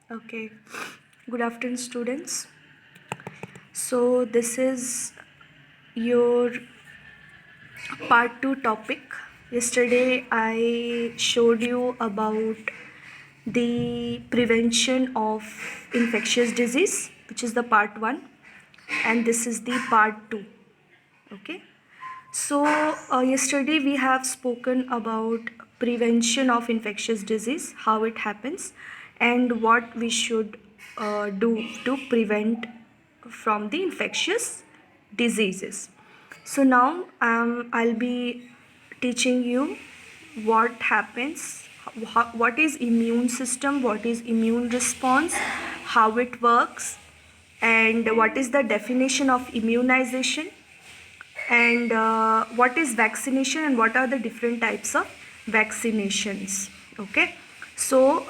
Okay, good afternoon, students. So, this is your part 2 topic. Yesterday, I showed you about the prevention of infectious disease, which is the part 1, and this is the part 2. Okay, so yesterday we have spoken about prevention of infectious disease, how it happens, and what we should do to prevent from the infectious diseases. So now I'll be teaching you what happens, what is immune system, what is immune response, how it works, and what is the definition of immunization, and what is vaccination and what are the different types of vaccinations. Okay, so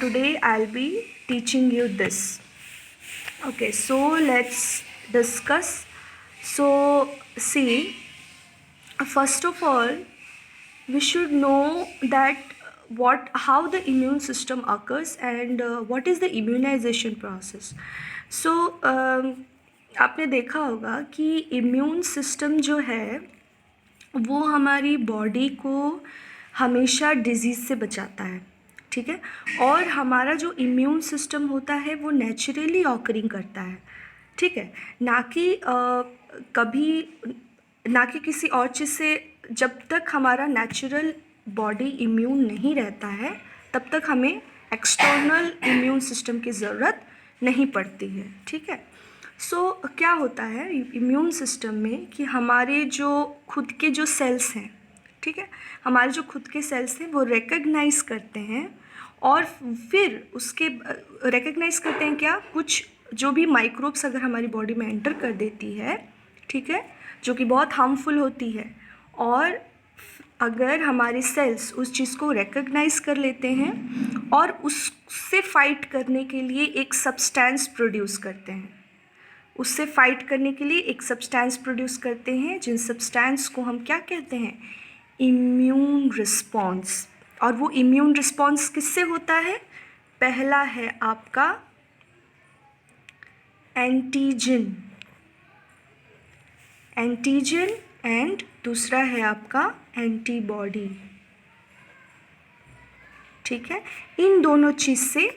today I'll be teaching you this. Okay, so let's discuss. So see, first of all, we should know that how the immune system occurs and what is the immunization process. So आपने देखा होगा कि immune system जो है वो हमारी body को हमेशा डिजीज़ से बचाता है, ठीक है। और हमारा जो इम्यून सिस्टम होता है वो नेचुरली ऑकरिंग करता है, ठीक है, ना कि किसी और चीज़ से। जब तक हमारा नेचुरल बॉडी इम्यून नहीं रहता है तब तक हमें एक्सटर्नल इम्यून सिस्टम की ज़रूरत नहीं पड़ती है, ठीक है। सो क्या होता है इम्यून सिस्टम में कि हमारे जो खुद के जो सेल्स हैं, ठीक है, हमारे जो खुद के सेल्स हैं वो रिकग्नाइज़ करते हैं और फिर उसके रिकग्नाइज़ करते हैं क्या, कुछ जो भी माइक्रोब्स अगर हमारी बॉडी में एंटर कर देती है, ठीक है, जो कि बहुत हार्मफुल होती है, और अगर हमारे सेल्स उस चीज़ को रिकग्नाइज़ कर लेते हैं और उससे फाइट करने के लिए एक सब्सटेंस प्रोड्यूस करते हैं, उससे फाइट करने के लिए एक सब्सटेंस प्रोड्यूस करते हैं, जिन सब्सटेंस को हम क्या कहते हैं, इम्यून रिस्पॉन्स। और वो इम्यून रिस्पॉन्स किससे होता है, पहला है आपका एंटीजन एंड दूसरा है आपका एंटीबॉडी, ठीक है। इन दोनों चीज़ से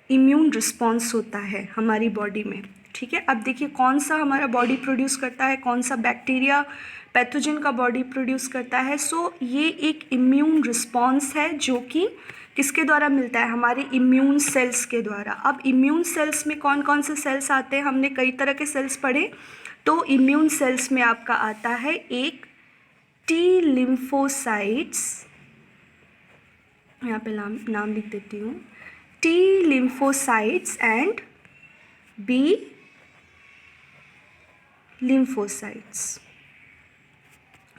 इम्यून रिस्पॉन्स होता है हमारी बॉडी में, ठीक है। अब देखिए कौन सा हमारा बॉडी प्रोड्यूस करता है, कौन सा बैक्टीरिया पैथोजन का बॉडी प्रोड्यूस करता है। सो ये एक इम्यून रिस्पॉन्स है जो कि किसके द्वारा मिलता है, हमारे इम्यून सेल्स के द्वारा। अब इम्यून सेल्स में कौन कौन से सेल्स आते हैं, हमने कई तरह के सेल्स पढ़े। तो इम्यून सेल्स में आपका आता है एक टी लिम्फोसाइट्स, यहाँ पे नाम लिख देती हूँ, T lymphocytes and B lymphocytes,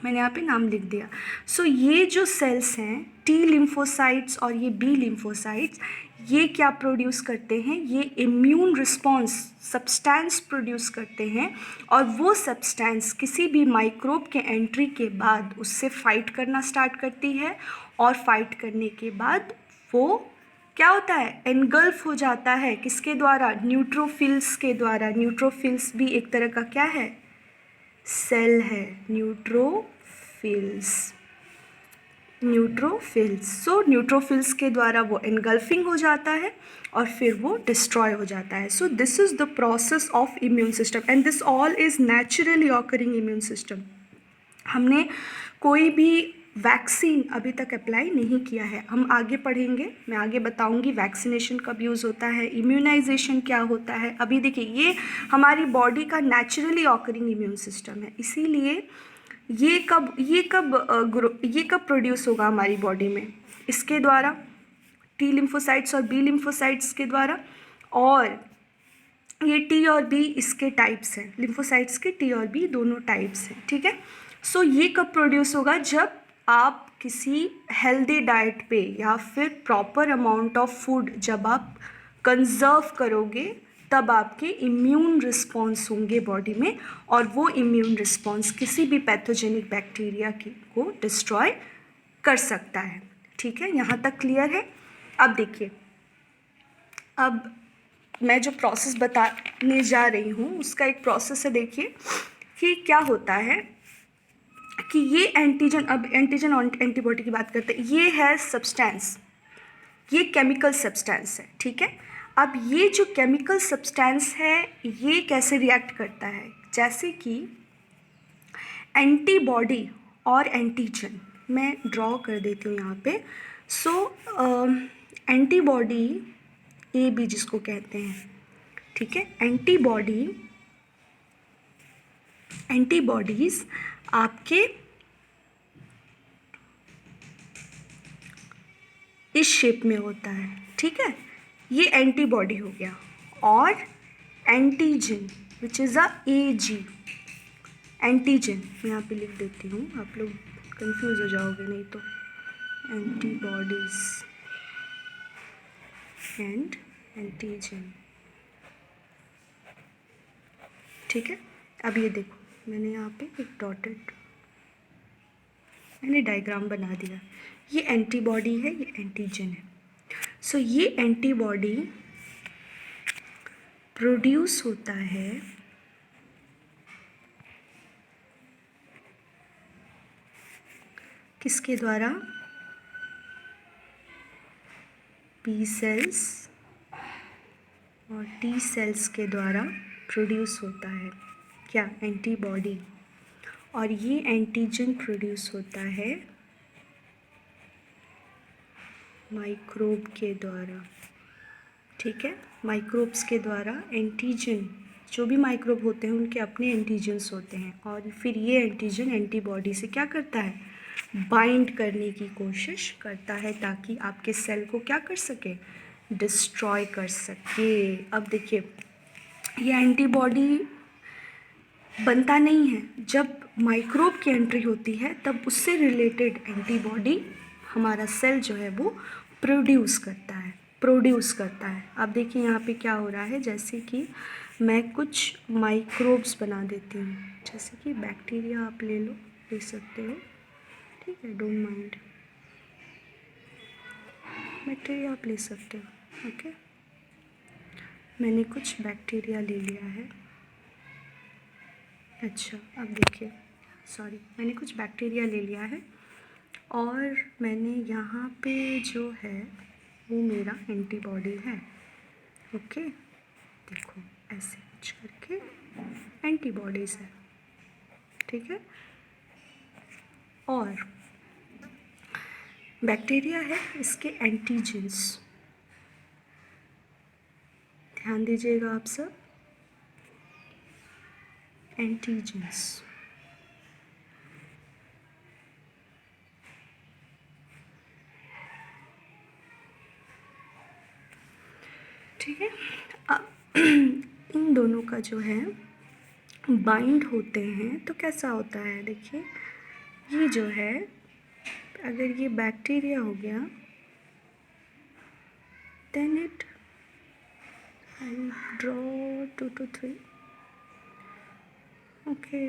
मैंने यहाँ पे नाम लिख दिया। सो ये जो सेल्स हैं टी लिम्फोसाइट्स और ये बी लिम्फोसाइट्स, ये क्या प्रोड्यूस करते हैं, ये इम्यून रिस्पॉन्स सब्सटेंस प्रोड्यूस करते हैं। और वो सब्सटेंस किसी भी माइक्रोब के एंट्री के बाद उससे फाइट करना स्टार्ट करती है, और फाइट करने के बाद वो क्या होता है, एनगल्फ हो जाता है, किसके द्वारा, न्यूट्रोफिल्स के द्वारा। न्यूट्रोफिल्स भी एक तरह का क्या है, सेल है, न्यूट्रोफिल्स। सो न्यूट्रोफिल्स के द्वारा वो एनगल्फिंग हो जाता है और फिर वो डिस्ट्रॉय हो जाता है। So this is the process of immune system and this all is naturally occurring immune system. हमने कोई भी वैक्सीन अभी तक अप्लाई नहीं किया है, हम आगे पढ़ेंगे, मैं आगे बताऊंगी वैक्सीनेशन कब यूज़ होता है, इम्यूनाइजेशन क्या होता है। अभी देखिए ये हमारी बॉडी का नेचुरली ऑकरिंग इम्यून सिस्टम है, इसीलिए ये कब प्रोड्यूस होगा हमारी बॉडी में, इसके द्वारा, टी लिम्फोसाइट्स और बी लिम्फोसाइट्स के द्वारा। और ये टी और बी इसके टाइप्स हैं, लिम्फोसाइट्स के टी और बी दोनों टाइप्स हैं, ठीक है। सो ये कब प्रोड्यूस होगा, जब आप किसी हेल्दी डाइट पे या फिर प्रॉपर अमाउंट ऑफ फूड जब आप कंजर्व करोगे, तब आपके इम्यून रिस्पॉन्स होंगे बॉडी में, और वो इम्यून रिस्पॉन्स किसी भी पैथोजेनिक बैक्टीरिया को डिस्ट्रॉय कर सकता है, ठीक है। यहाँ तक क्लियर है। अब देखिए अब मैं जो प्रोसेस बताने जा रही हूँ उसका एक प्रोसेस है। देखिए कि क्या होता है कि ये एंटीजन, अब एंटीजन और एंटीबॉडी की बात करते हैं। ये है सब्सटेंस, ये केमिकल सब्सटेंस है, ठीक है। अब ये जो केमिकल सब्सटेंस है ये कैसे रिएक्ट करता है, जैसे कि एंटीबॉडी और एंटीजन, मैं ड्रॉ कर देती हूँ यहाँ पे। सो एंटीबॉडी ए बी जिसको कहते हैं, ठीक है। एंटीबॉडीज आपके इस शेप में होता है, ठीक है। ये एंटीबॉडी हो गया। और antigen which is a A G, antigen मैं यहाँ पे लिख देती हूँ, आप लोग कंफ्यूज हो जाओगे नहीं तो। एंटीबॉडीज एंड एंटीजन, ठीक है। अब ये देखो मैंने यहाँ पे एक डॉटेड मैंने डायग्राम बना दिया। ये एंटीबॉडी है, ये एंटीजन है। सो ये एंटीबॉडी प्रोड्यूस होता है किसके द्वारा, बी सेल्स और टी सेल्स के द्वारा प्रोड्यूस होता है। क्या, एंटीबॉडी। और ये एंटीजन प्रोड्यूस होता है माइक्रोब के द्वारा, ठीक है। माइक्रोब्स के द्वारा एंटीजन, जो भी माइक्रोब होते हैं उनके अपने एंटीजन्स होते हैं, और फिर ये एंटीजन एंटीबॉडी से क्या करता है, बाइंड करने की कोशिश करता है ताकि आपके सेल को क्या कर सके, डिस्ट्रॉय कर सके। अब देखिए ये एंटीबॉडी बनता नहीं है, जब माइक्रोब की एंट्री होती है तब उससे रिलेटेड एंटीबॉडी हमारा सेल जो है वो प्रोड्यूस करता है। अब देखिए यहाँ पे क्या हो रहा है, जैसे कि मैं कुछ माइक्रोब्स बना देती हूँ, जैसे कि बैक्टीरिया आप ले सकते हो, ठीक है, डोंट माइंड, बैक्टीरिया आप ले सकते हो, ओके। मैंने कुछ बैक्टीरिया ले लिया है। अच्छा अब देखिए, सॉरी, मैंने कुछ बैक्टीरिया ले लिया है और मैंने यहाँ पे जो है वो मेरा एंटीबॉडी है, ओके। देखो ऐसे कुछ करके एंटीबॉडीज़ है, ठीक है। और बैक्टीरिया है, इसके एंटीजेंस, ध्यान दीजिएगा आप सब, एंटीजेंस। ठीक है। अब इन दोनों का जो है बाइंड होते हैं तो कैसा होता है, देखिए ये जो है, अगर ये बैक्टीरिया हो गया then it, I draw 2 to 3, okay.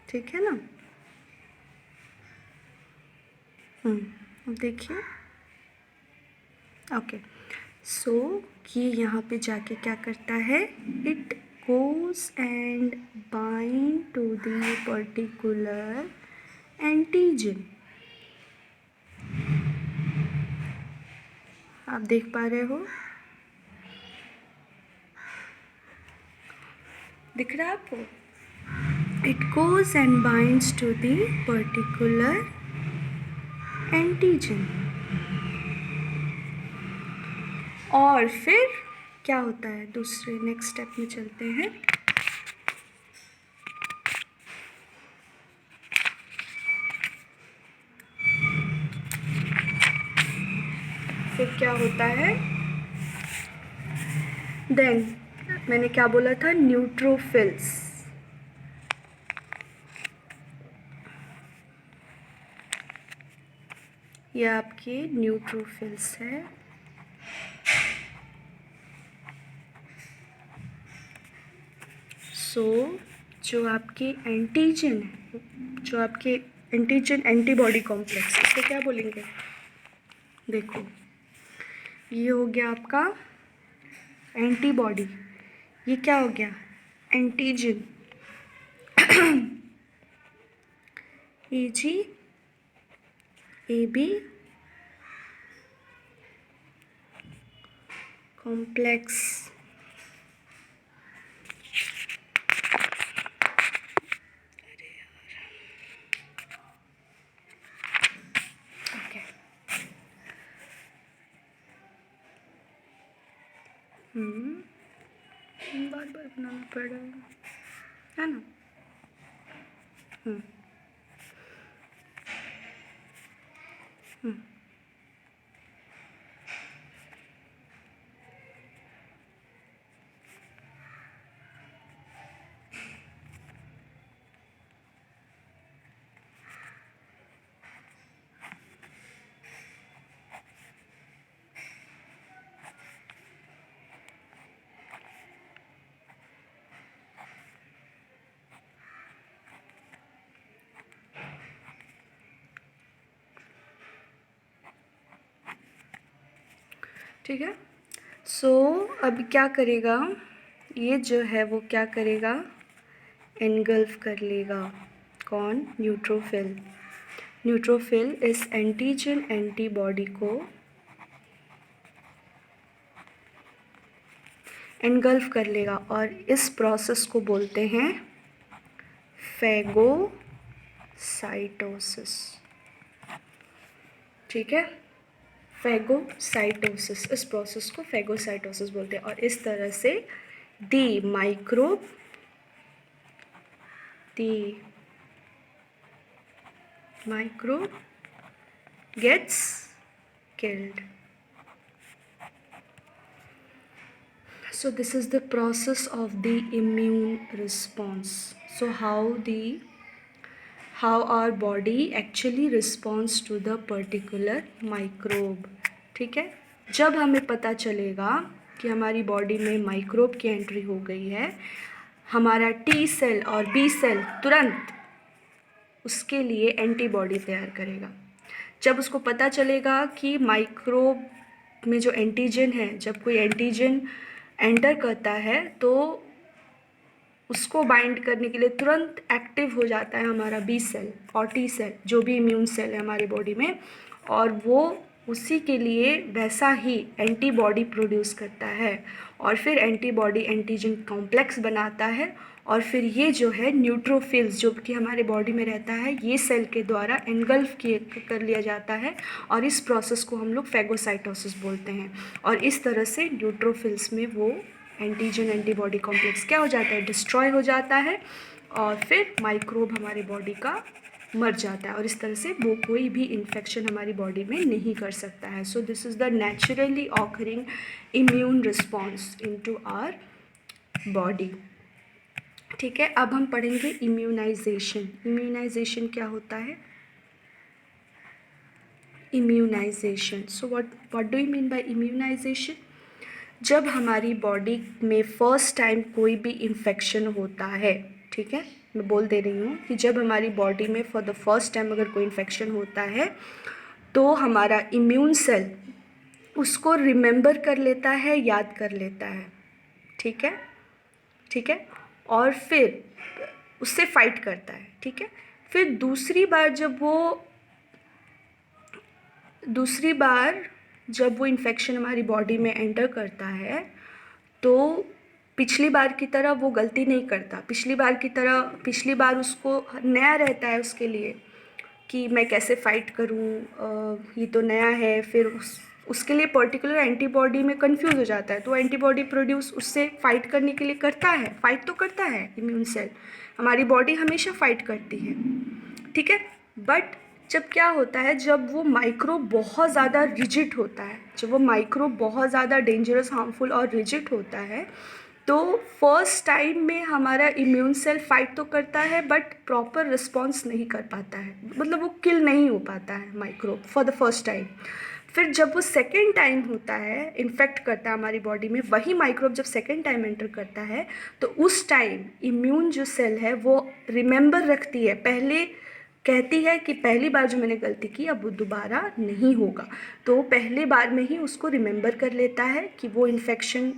ठीक है ना। अब देखिए, ओके। सो ये यहाँ पे जाके क्या करता है, it goes and bind to the particular antigen. आप देख पा रहे हो, दिख रहा है आपको, it goes and binds to the particular antigen. और फिर क्या होता है, दूसरे नेक्स्ट स्टेप में चलते हैं। फिर क्या होता है, देन मैंने क्या बोला था, न्यूट्रोफिल्स। ये आपके न्यूट्रोफिल्स है। सो जो आपके एंटीजन है, जो आपके एंटीजन एंटीबॉडी कॉम्प्लेक्स, इसको क्या बोलेंगे? देखो, ये हो गया आपका एंटीबॉडी, ये क्या हो गया? एंटीजन। AG AB complex. बार बार बनाना पड़ रहा है ना? ठीक है। सो अब क्या करेगा, ये जो है वो क्या करेगा? एनगल्फ कर लेगा। कौन? न्यूट्रोफिल। न्यूट्रोफिल इस एंटीजन एंटीबॉडी को एनगल्फ कर लेगा और इस प्रोसेस को बोलते हैं फैगोसाइटोसिस। ठीक है, फैगोसाइटोसिस, इस प्रोसेस को फैगोसाइटोसिस बोलते हैं। और इस तरह से दी microbe gets killed. So this is the process of the immune response. So how our body actually responds to the particular microbe. ठीक है, जब हमें पता चलेगा कि हमारी बॉडी में माइक्रोब की एंट्री हो गई है, हमारा टी सेल और बी सेल तुरंत उसके लिए एंटीबॉडी तैयार करेगा। जब उसको पता चलेगा कि माइक्रोब में जो एंटीजन है, जब कोई एंटीजन एंटर करता है तो उसको बाइंड करने के लिए तुरंत एक्टिव हो जाता है हमारा बी सेल और टी सेल, जो भी इम्यून सेल है हमारी बॉडी में, और वो उसी के लिए वैसा ही एंटीबॉडी प्रोड्यूस करता है और फिर एंटीबॉडी एंटीजन कॉम्प्लेक्स बनाता है। और फिर ये जो है न्यूट्रोफिल्स जो कि हमारे बॉडी में रहता है, ये सेल के द्वारा एनगल्फ कर लिया जाता है और इस प्रोसेस को हम लोग फैगोसाइटोसिस बोलते हैं। और इस तरह से न्यूट्रोफिल्स में वो एंटीजन एंटीबॉडी कॉम्प्लेक्स क्या हो जाता है? डिस्ट्रॉय हो जाता है और फिर माइक्रोब हमारी बॉडी का मर जाता है और इस तरह से वो कोई भी इन्फेक्शन हमारी बॉडी में नहीं कर सकता है। So this is the naturally occurring immune response into our body. ठीक है, अब हम पढ़ेंगे इम्यूनाइजेशन। इम्यूनाइजेशन क्या होता है? Immunisation, so what do you mean by immunisation? जब हमारी बॉडी में फर्स्ट टाइम कोई भी इन्फेक्शन होता है, ठीक है, मैं बोल दे रही हूँ कि जब हमारी बॉडी में फॉर द फर्स्ट टाइम अगर कोई इन्फेक्शन होता है तो हमारा इम्यून सेल उसको रिमेंबर कर लेता है, याद कर लेता है। ठीक है, ठीक है, और फिर उससे फाइट करता है। ठीक है, फिर दूसरी बार जब वो इन्फेक्शन हमारी बॉडी में एंटर करता है तो पिछली बार की तरह वो गलती नहीं करता। पिछली बार उसको नया रहता है उसके लिए कि मैं कैसे फ़ाइट करूं, ये तो नया है। फिर उसके लिए पर्टिकुलर एंटीबॉडी में कंफ्यूज हो जाता है, तो एंटीबॉडी प्रोड्यूस उससे फ़ाइट करने के लिए करता है, फ़ाइट तो करता है इम्यून सेल, हमारी बॉडी हमेशा फ़ाइट करती है। ठीक है, बट जब क्या होता है, जब वो माइक्रोब बहुत ज़्यादा रिजिड होता है, जब वो माइक्रोब बहुत ज़्यादा डेंजरस, हार्मफुल और रिजिड होता है, तो फर्स्ट टाइम में हमारा इम्यून सेल फाइट तो करता है बट प्रॉपर रिस्पॉन्स नहीं कर पाता है, मतलब वो किल नहीं हो पाता है microbe for the first time. फिर जब वो सेकेंड टाइम होता है, इन्फेक्ट करता है हमारी बॉडी में, वही माइक्रोब जब सेकेंड टाइम एंटर करता है तो उस टाइम इम्यून जो सेल है वो रिमेंबर रखती है, पहले कहती है कि पहली बार जो मैंने गलती की अब वो दोबारा नहीं होगा, तो पहले बार में ही उसको रिमेंबर कर लेता है कि वो इन्फेक्शन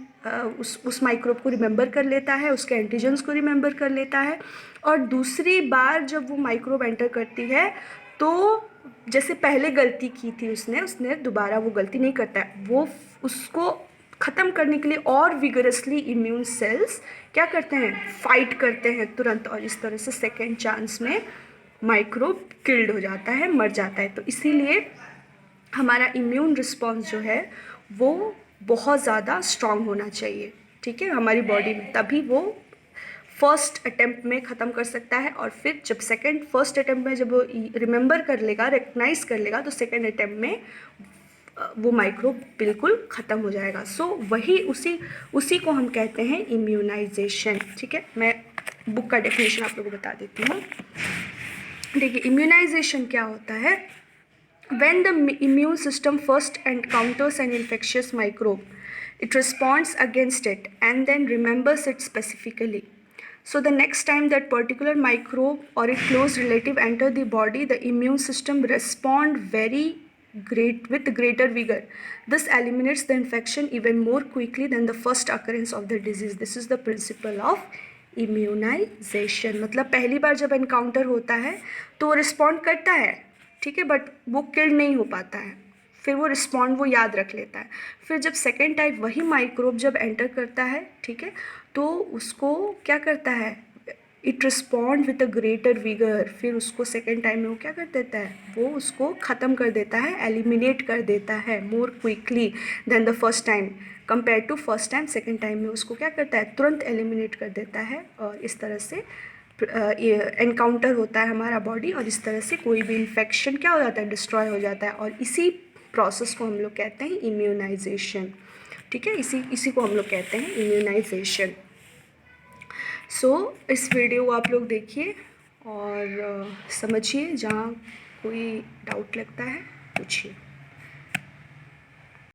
उस माइक्रोब को रिमेंबर कर लेता है, उसके एंटीजन्स को रिमेंबर कर लेता है। और दूसरी बार जब वो माइक्रोब एंटर करती है तो जैसे पहले गलती की थी उसने दोबारा वो गलती नहीं करता है, वो उसको ख़त्म करने के लिए और विगरसली इम्यून सेल्स क्या करते हैं, फाइट करते हैं तुरंत, और इस तरह से सेकेंड चांस में माइक्रोब किल्ड हो जाता है, मर जाता है। तो इसीलिए हमारा इम्यून रिस्पॉन्स जो है वो बहुत ज़्यादा स्ट्रांग होना चाहिए, ठीक है, हमारी बॉडी में, तभी वो फर्स्ट अटेम्प्ट में ख़त्म कर सकता है। और फिर जब फर्स्ट अटेम्प्ट में जब वो रिमेंबर कर लेगा, रिकग्नाइज कर लेगा, तो सेकेंड अटेम्प्ट में वो माइक्रोब बिल्कुल ख़त्म हो जाएगा। सो वही उसी को हम कहते हैं इम्यूनाइजेशन, ठीक है। मैं बुक का डेफिनेशन आप लोगों को बता देती हूँ। देखिए इम्यूनाइजेशन क्या होता है, when the immune system first encounters an infectious microbe, it responds against it and then remembers it specifically. So the next time that particular microbe or a close relative enter the body, the immune system respond with greater vigor. This eliminates the infection even more quickly than the first occurrence of the disease. This is the principle of immunisation. मतलब पहली बार जब encounter होता है तो वो respond करता है, ठीक है, बट वो किल्ड नहीं हो पाता है, फिर वो रिस्पॉन्ड वो याद रख लेता है। फिर जब सेकेंड टाइम वही माइक्रोब जब एंटर करता है, ठीक है, तो उसको क्या करता है, it respond with a greater vigour, फिर उसको सेकेंड टाइम में वो क्या कर देता है, वो उसको ख़त्म कर देता है, एलिमिनेट कर देता है more quickly than the first time compare to first time. Second time में उसको क्या करता है, तुरंत एलिमिनेट कर देता है, और इस तरह से एनकाउंटर होता है हमारा बॉडी, और इस तरह से कोई भी इन्फेक्शन क्या हो जाता है, डिस्ट्रॉय हो जाता है। और इसी प्रोसेस को हम लोग कहते हैं इम्यूनाइजेशन, ठीक है, इसी को हम लोग कहते हैं इम्यूनाइजेशन। सो इस वीडियो को आप लोग देखिए और समझिए, जहाँ कोई डाउट लगता है पूछिए।